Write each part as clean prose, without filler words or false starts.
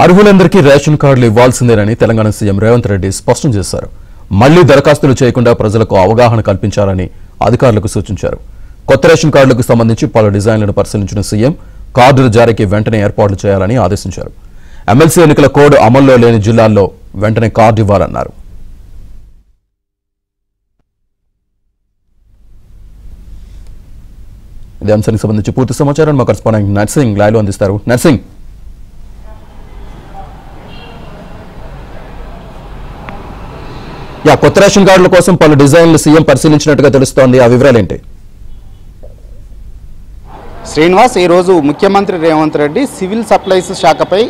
అర్హులందరికీ ration కార్డులు ఇవ్వాల్సిందేనని Telangana CM Revanth Reddy స్పష్టం చేశారు. మళ్లీ దరఖాస్తులు చేయకుండా ప్రజలకు అవగాహన కల్పించాలని అధికారులకు సూచించారు. కొత్త రేషన్ కార్డులకు సంబంధించి పలు డిజైన్లను పరిశీలించిన సీఎం కార్డుల జారీకి వెంటనే ఏర్పాట్లు చేయాలని ఆదేశించారు. ఎమ్మెల్సీ ఎన్నికల కోడ్ అమల్లో లేని జిల్లాల్లో వెంటనే కార్డు ఇవ్వాలన్నారు. ఇదే అంశానికి సంబంధించి పూర్తి సమాచారాన్ని మా కరెస్పాండెంట్ నర్సింగ్ లైవ్లో అందిస్తారు. నర్సింగ్, కొత్త రేషన్ కార్డుల కోసం పలు డిజైన్లు సీఎం పరిశీలించినట్టుగా తెలుస్తోంది. ఆ వివరాలు ఏంటి? శ్రీనివాస్, ఈరోజు ముఖ్యమంత్రి రేవంత్ రెడ్డి సివిల్ సప్లైస్ శాఖపై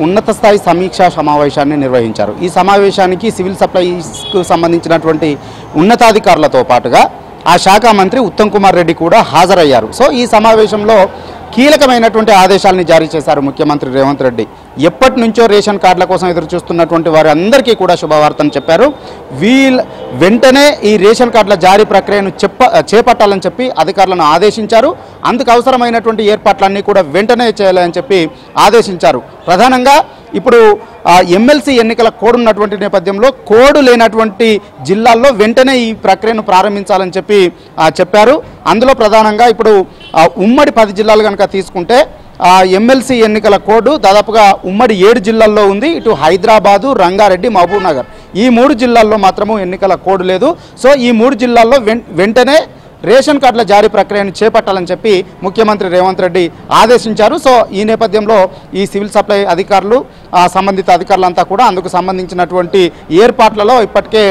ఉన్నత స్థాయి సమీక్షా సమావేశాన్ని నిర్వహించారు. ఈ సమావేశానికి సివిల్ సప్లైస్కు సంబంధించినటువంటి ఉన్నతాధికారులతో పాటుగా ఆ శాఖ మంత్రి ఉత్తమ్ కుమార్ రెడ్డి కూడా హాజరయ్యారు. సో ఈ సమావేశంలో కీలకమైనటువంటి ఆదేశాలను జారీ చేశారు ముఖ్యమంత్రి రేవంత్ రెడ్డి. ఎప్పటి నుంచో రేషన్ కార్డుల కోసం ఎదురు చూస్తున్నటువంటి వారి అందరికీ కూడా శుభవార్తను చెప్పారు. వెంటనే ఈ రేషన్ కార్డుల జారీ ప్రక్రియను చేపట్టాలని చెప్పి అధికారులను ఆదేశించారు. అందుకు అవసరమైనటువంటి ఏర్పాట్లన్నీ కూడా వెంటనే చేయాలని చెప్పి ఆదేశించారు. ప్రధానంగా ఇప్పుడు ఎమ్మెల్సీ ఎన్నికల కోడ్ ఉన్నటువంటి నేపథ్యంలో కోడ్ లేనటువంటి జిల్లాల్లో వెంటనే ఈ ప్రక్రియను ప్రారంభించాలని చెప్పారు. అందులో ప్రధానంగా ఇప్పుడు ఉమ్మడి 10 జిల్లాలు కనుక తీసుకుంటే ఎమ్మెల్సీ ఎన్నికల కోడ్ దాదాపుగా ఉమ్మడి 7 జిల్లాల్లో ఉంది. ఇటు హైదరాబాదు, రంగారెడ్డి, మహబూబ్ నగర్ ఈ 3 జిల్లాల్లో మాత్రము ఎన్నికల కోడ్ లేదు. సో ఈ 3 జిల్లాల్లో వెంటనే రేషన్ కార్డుల జారీ ప్రక్రియను చేపట్టాలని చెప్పి ముఖ్యమంత్రి రేవంత్ రెడ్డి ఆదేశించారు. సో ఈ నేపథ్యంలో ఈ సివిల్ సప్లై అధికారులు సంబంధిత అధికారులంతా కూడా అందుకు సంబంధించినటువంటి ఏర్పాట్లలో ఇప్పటికే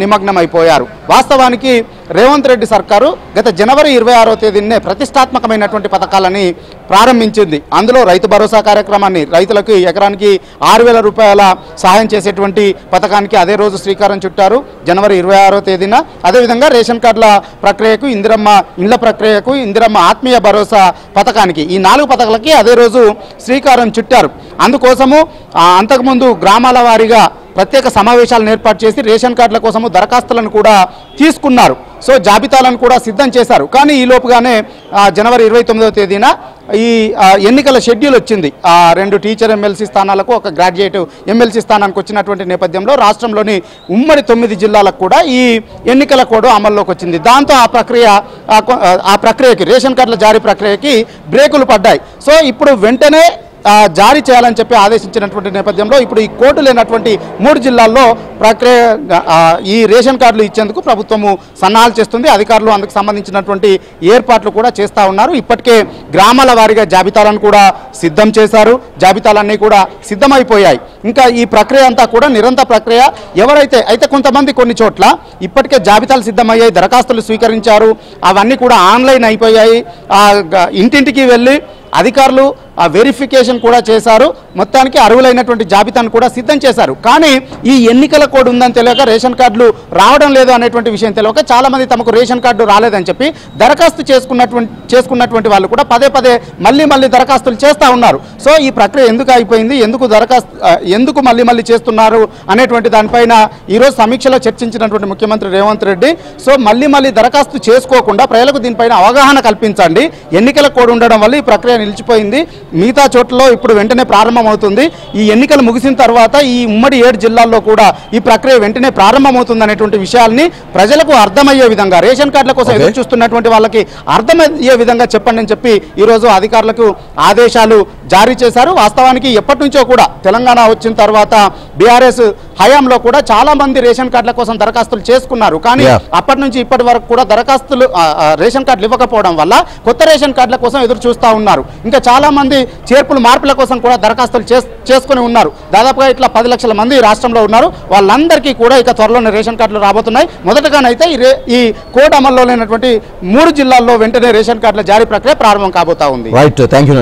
నిమగ్నం అయిపోయారు. వాస్తవానికి రేవంత్ రెడ్డి సర్కారు గత జనవరి 26వ తేదీనే ప్రతిష్టాత్మకమైనటువంటి పథకాలని ప్రారంభించింది. అందులో రైతు భరోసా కార్యక్రమాన్ని, రైతులకు ఎకరానికి 6,000 రూపాయల సహాయం చేసేటువంటి పథకానికి అదే రోజు శ్రీకారం చుట్టారు జనవరి 26వ తేదీన. అదేవిధంగా రేషన్ కార్డుల ప్రక్రియకు, ఇందిరమ్మ ఇండ్ల ప్రక్రియకు, ఇందిరమ్మ ఆత్మీయ భరోసా పథకానికి, ఈ 4 పథకాలకి అదే రోజు శ్రీకారం చుట్టారు. అందుకోసము అంతకుముందు గ్రామాల వారీగా ప్రత్యేక సమావేశాలను ఏర్పాటు చేసి రేషన్ కార్డుల కోసము దరఖాస్తులను కూడా తీసుకున్నారు. సో జాబితాలను కూడా సిద్ధం చేశారు. కానీ ఈ లోపుగానే జనవరి 29వ తేదీన ఈ ఎన్నికల షెడ్యూల్ వచ్చింది. 2 టీచర్ ఎమ్మెల్సీ స్థానాలకు, 1 గ్రాడ్యుయేట్ ఎమ్మెల్సీ స్థానానికి వచ్చినటువంటి నేపథ్యంలో రాష్ట్రంలోని ఉమ్మడి 9 జిల్లాలకు కూడా ఈ ఎన్నికల కోడ్ అమల్లోకి వచ్చింది. దాంతో ఆ ప్రక్రియకి, రేషన్ కార్డుల జారీ ప్రక్రియకి బ్రేకులు పడ్డాయి. సో ఇప్పుడు వెంటనే జారీ చేయాలని చెప్పి ఆదేశించినటువంటి నేపథ్యంలో ఇప్పుడు ఈ కోర్టు లేనటువంటి 3 జిల్లాల్లో ప్రక్రియ ఈ రేషన్ కార్డులు ఇచ్చేందుకు ప్రభుత్వము సన్నాహాలు చేస్తుంది. అధికారులు అందుకు సంబంధించినటువంటి ఏర్పాట్లు కూడా చేస్తూ ఉన్నారు. ఇప్పటికే గ్రామాల వారీగా జాబితాలను కూడా సిద్ధం చేశారు. జాబితాలన్నీ కూడా సిద్ధమైపోయాయి. ఇంకా ఈ ప్రక్రియ అంతా కూడా నిరంతర ప్రక్రియ. అయితే కొంతమంది కొన్ని చోట్ల ఇప్పటికే జాబితాలు సిద్ధమయ్యాయి, దరఖాస్తులు స్వీకరించారు, అవన్నీ కూడా ఆన్లైన్ అయిపోయాయి. ఇంటింటికి వెళ్ళి అధికారులు వెరిఫికేషన్ కూడా చేశారు. మొత్తానికి అర్హులైనటువంటి జాబితాను కూడా సిద్ధం చేశారు. కానీ ఈ ఎన్నికల కోడ్ ఉందని తెలియక, రేషన్ కార్డులు రావడం లేదు అనేటువంటి విషయం తెలియక చాలామంది తమకు రేషన్ కార్డు రాలేదని చెప్పి దరఖాస్తు చేసుకున్నటువంటి వాళ్ళు కూడా పదే మళ్ళీ దరఖాస్తులు చేస్తూ ఉన్నారు. సో ఈ ప్రక్రియ ఎందుకు అయిపోయింది, ఎందుకు మళ్ళీ చేస్తున్నారు అనేటువంటి దానిపైన ఈరోజు సమీక్షలో చర్చించినటువంటి ముఖ్యమంత్రి రేవంత్ రెడ్డి, సో మళ్ళీ దరఖాస్తు చేసుకోకుండా ప్రజలకు దీనిపైన అవగాహన కల్పించండి. ఎన్నికల కోడ్ ఉండడం వల్ల ఈ ప్రక్రియ నిలిచిపోయింది. మిగతా చోట్లలో ఇప్పుడు వెంటనే ప్రారంభమవుతుంది. ఈ ఎన్నికలు ముగిసిన తర్వాత ఈ ఉమ్మడి 7 జిల్లాల్లో కూడా ఈ ప్రక్రియ వెంటనే ప్రారంభమవుతుంది అనేటువంటి విషయాల్ని ప్రజలకు అర్థమయ్యే విధంగా, రేషన్ కార్డుల కోసం ఎదురు చూస్తున్నటువంటి వాళ్ళకి అర్థమయ్యే విధంగా చెప్పండి అని చెప్పి ఈరోజు అధికారులకు ఆదేశాలు జారీ చేశారు. వాస్తవానికి ఎప్పటి నుంచో కూడా తెలంగాణ వచ్చిన తర్వాత బీఆర్ఎస్ హయాంలో కూడా చాలా మంది రేషన్ కార్డుల కోసం దరఖాస్తులు చేసుకున్నారు. కానీ అప్పటి నుంచి ఇప్పటి వరకు కూడా దరఖాస్తులు రేషన్ కార్డులు ఇవ్వకపోవడం వల్ల కొత్త రేషన్ కార్డుల కోసం ఎదురు చూస్తూ ఉన్నారు. ఇంకా చాలా మంది మార్పుల కోసం కూడా దరఖాస్తులు చేసుకుని ఉన్నారు. దాదాపుగా ఇట్లా 10 లక్షల మంది రాష్ట్రంలో ఉన్నారు. వాళ్ళందరికీ కూడా ఇక త్వరలోనే రేషన్ కార్డులు రాబోతున్నాయి. మొదటగానైతే ఈ కోడ్ అమల్లో లేనటువంటి 3 జిల్లాల్లో వెంటనే రేషన్ కార్డుల జారీ ప్రక్రియ ప్రారంభం కాబోతా ఉంది. Right, thank you.